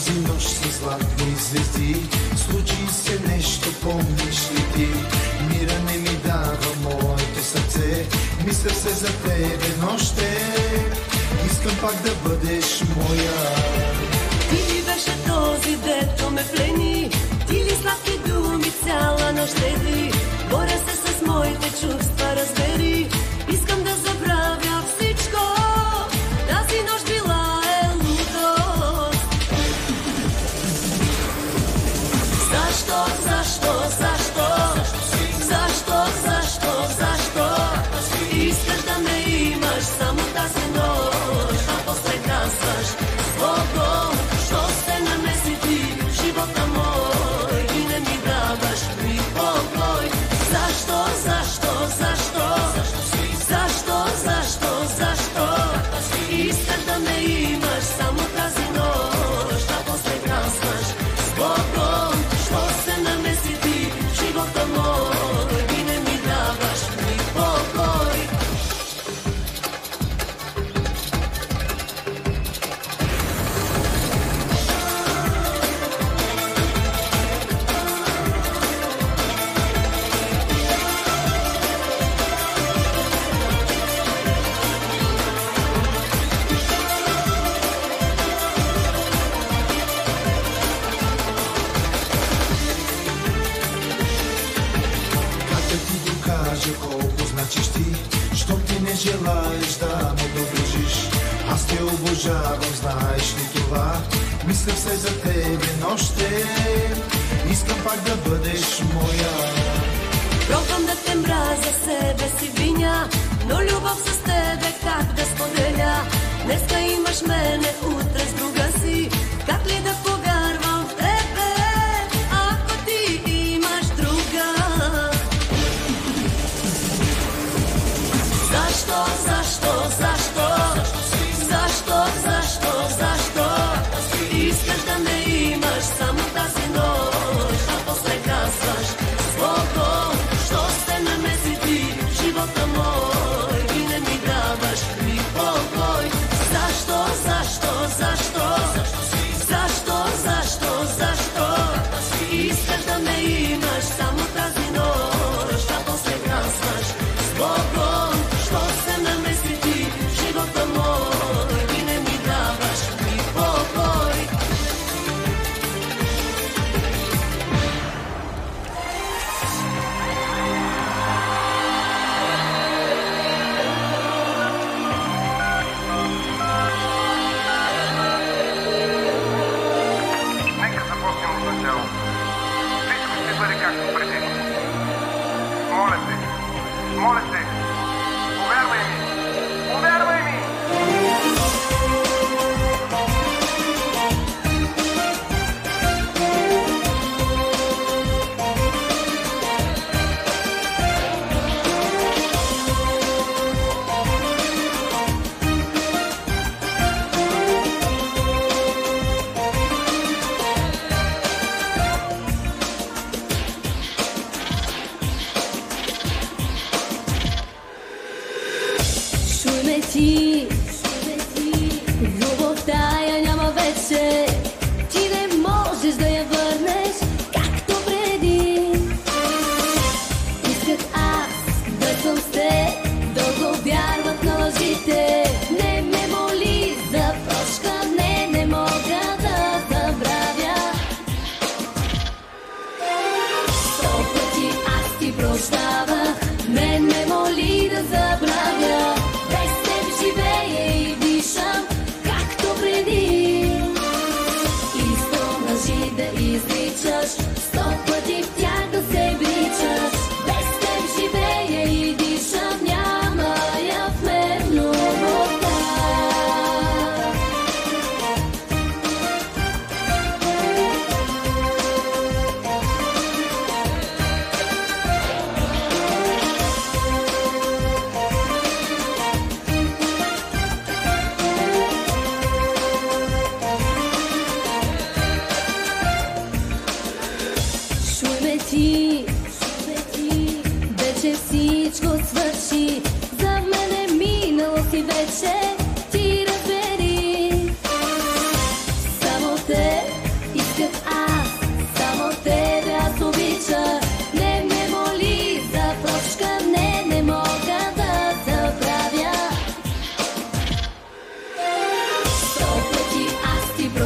Тази нощ с златни звезди случи се нещо, помниш ли ти? Мира не ми дава моето сърце, мисля се за тебе нощем. Искам пак да бъдеш моя. Ти ли беше този, дето ме плени? Ти ли сладки думи цяла нощ седи? Боря се с моите чувства, разбери. Искам да забравя всичко. Тази нощ била е лудост. Защо, защо, защо? Защо, защо, защо? Искаш да ме имаш само тази нощ, а после казваш свободно, що се намеси ти в живота мой и не ми даваш ми покой. Защо, защо, защо? Защо, защо, защо? Искаш да ме имаш само тази нощ, а после казваш свободно, що се намеси ти в живота мой и не ми даваш ми покой. Колко значиш ти, щом ти не желаеш да ме доближиш. Аз те обожавам, знаеш ли това? Мисля все за тебе нощем. Искам пак да бъдеш моя. Пробвам да те мразя, себе си виня, но любов с тебе как да споделя? Днеска имаш мене, утре с друга си. Как ли да повярвам в тебе, ако ти имаш друга? Защо, защо, защо? Защо, защо, защо? Искаш да ме имаш само тази нощ, а после казваш свободно, що се намеси ти в живота мой и не ми даваш ми покой. Защо, защо, защо? Защо,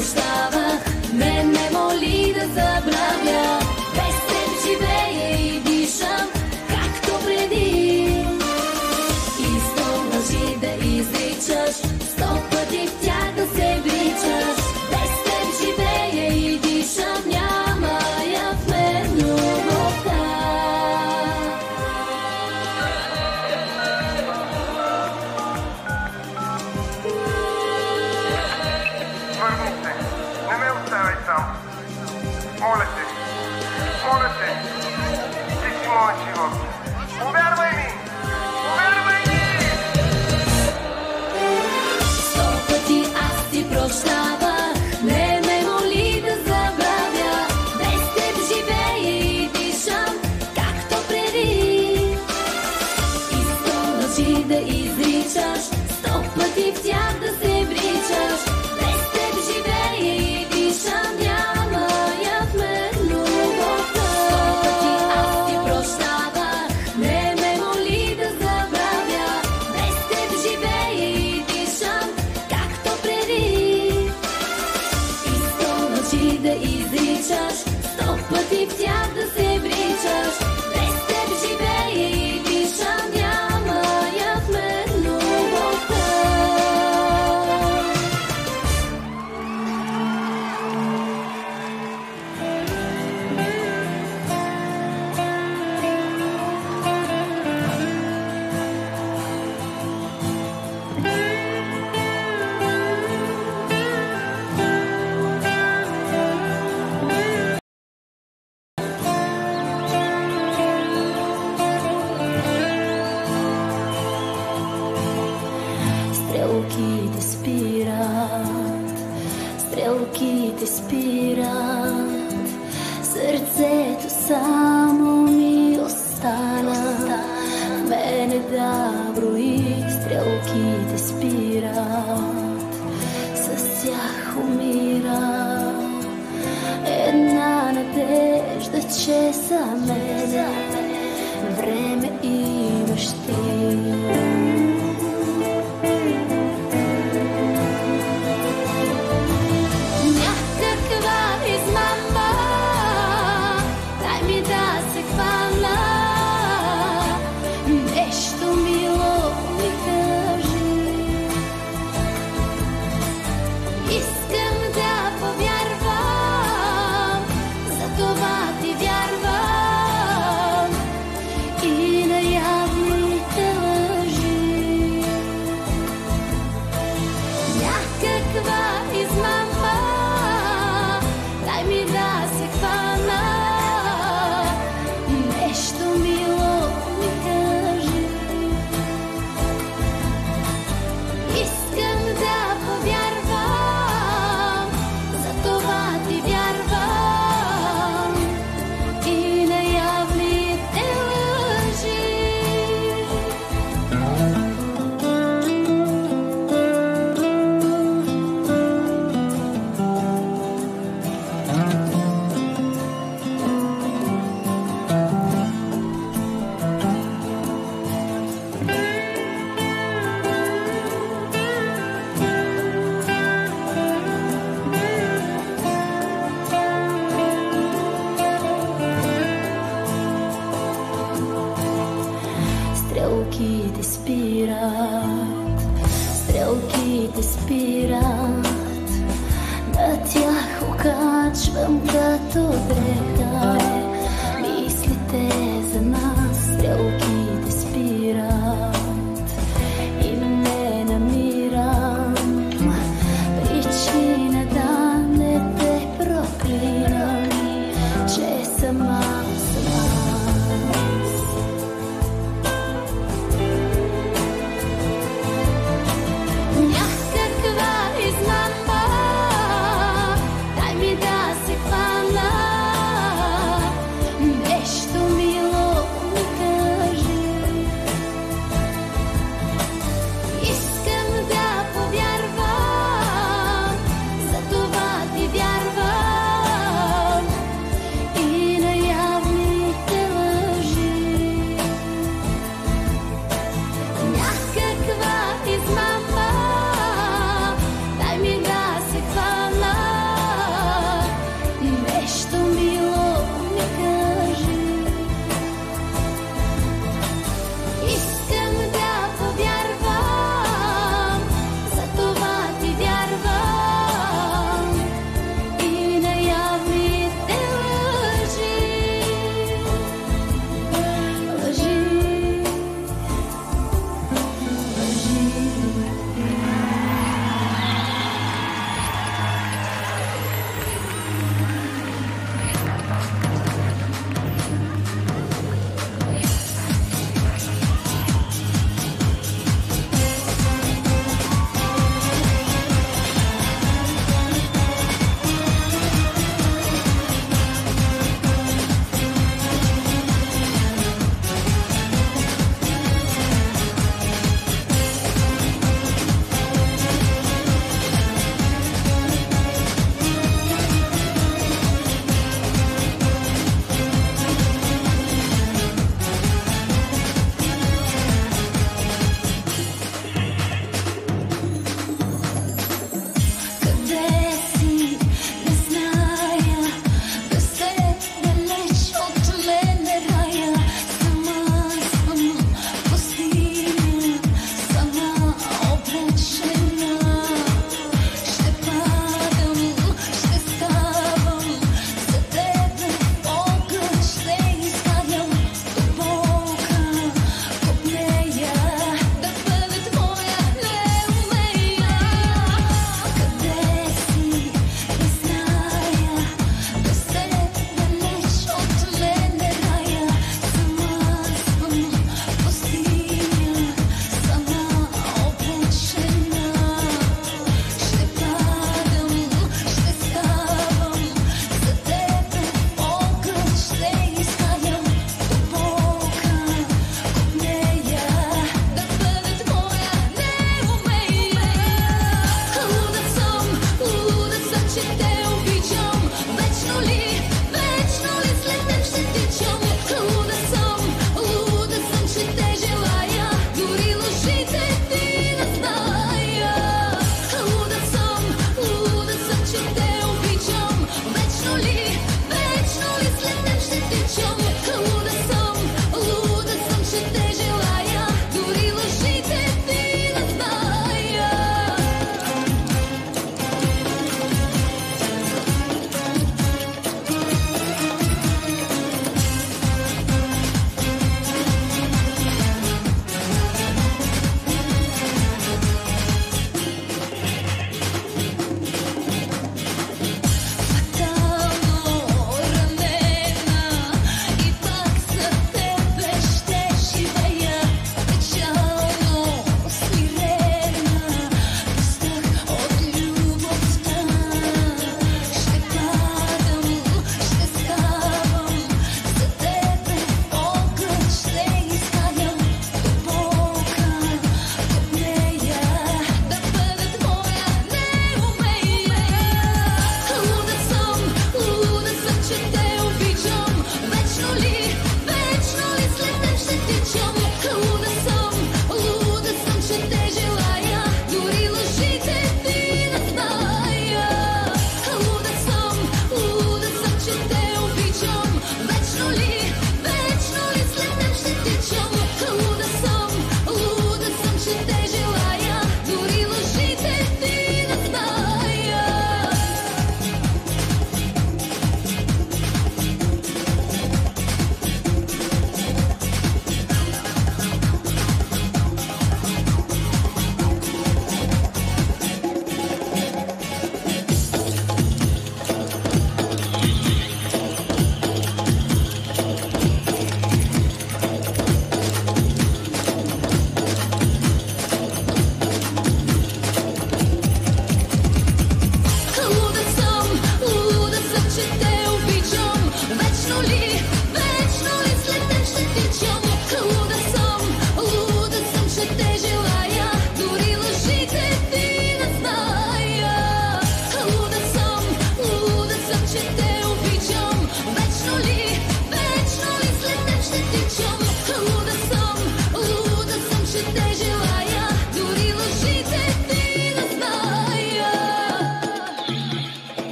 прощавах, не ме моли да забравя. Без теб живея и дишам, както преди. И сто лъжи да изричаш, 100 пъти в тях да се вличаш. Без теб живея и дишам, няма я в мен любовта. Върни се, не ме оставяй сам. Моля те, ти си моят живот. Повярвай ми! Повярвай ми! 100 пъти аз ти прощавах, не ме моли да забравя. Без теб живея и дишам, както преди. И 100 лъжи да изричаш, 100 пъти в тях да се вличаш. Без теб живея и дишам, няма я в мен любовта. 100 пъти аз ти прощавах, не ме моли да забравя. Без теб живея и дишам, както преди. И 100 лъжи да изричаш, 100 пъти в тях да се вличаш. Без теб живея и дишам, няма я в мен любовта. Стрелките спират, стрелките спират, сърцето само ми остана. В мене да брои, стрелките спират, с тях умира. Една надежда, че за мене време имаш ти. Някаква измама, дай ми да се хвана. Нещо мило ми кажи. Искам да повярвам, затова ти вярвам и на явните лъжи. Някаква измама, дай ми да се хвана. Нещо мило ми кажи. Искам да повярвам, затова ти вярвам и на явните лъжи. Стрелките спират, стрелките спират, на тях окачвам като дреха. Мислите за нас, стрелките спират и не намирам причина да не те проклинам, че сама съм аз. Някаква измама, дай ми да се хвана.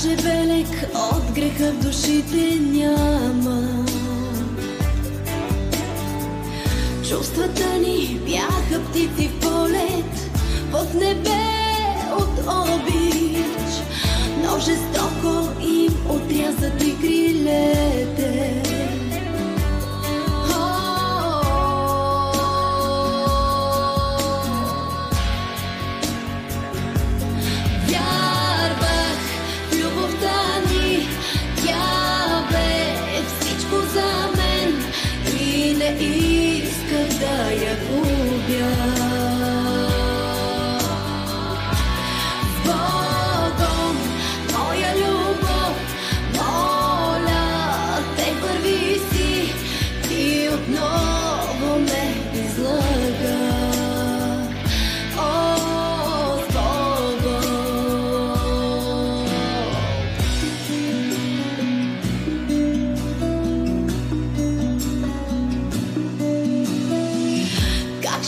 Даже белег от греха в душите няма. Чувствата ни бяха птици в полет, под небе от обич, но жестоко им отрязат и крилете. Исках да я губя. С Богом, моя любов, моля те, върви си, ти отново ме излъга. О, с Богом.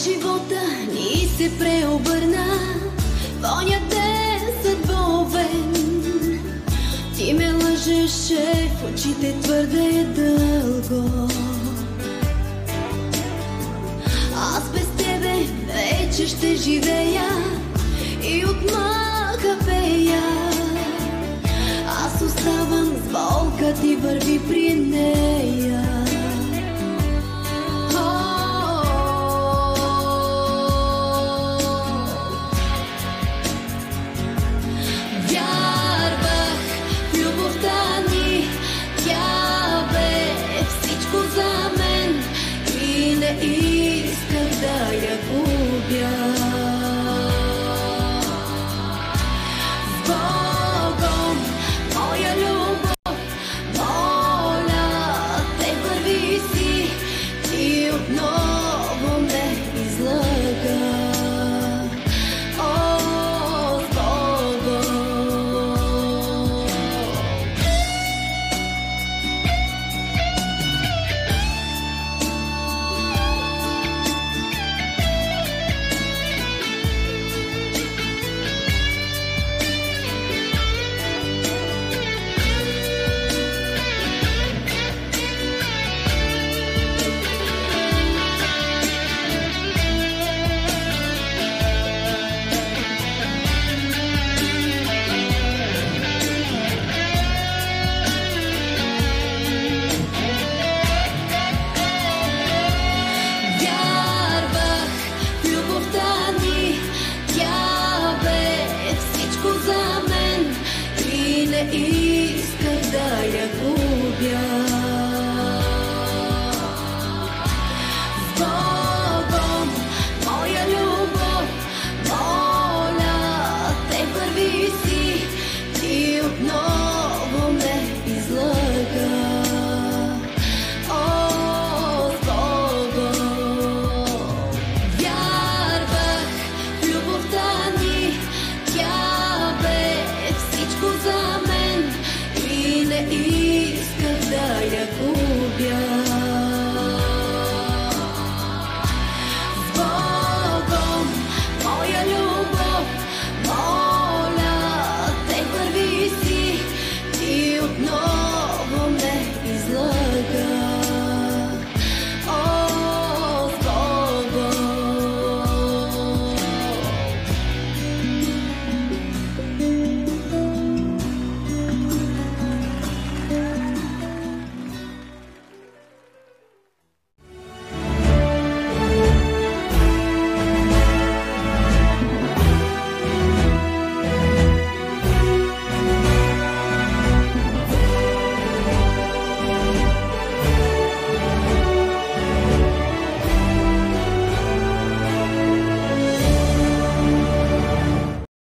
Живота ни се преобърна в оня ден съдбовен. Ти ме лъжеше в очите твърде дълго. Аз без тебе вече ще живея и от мъка пея.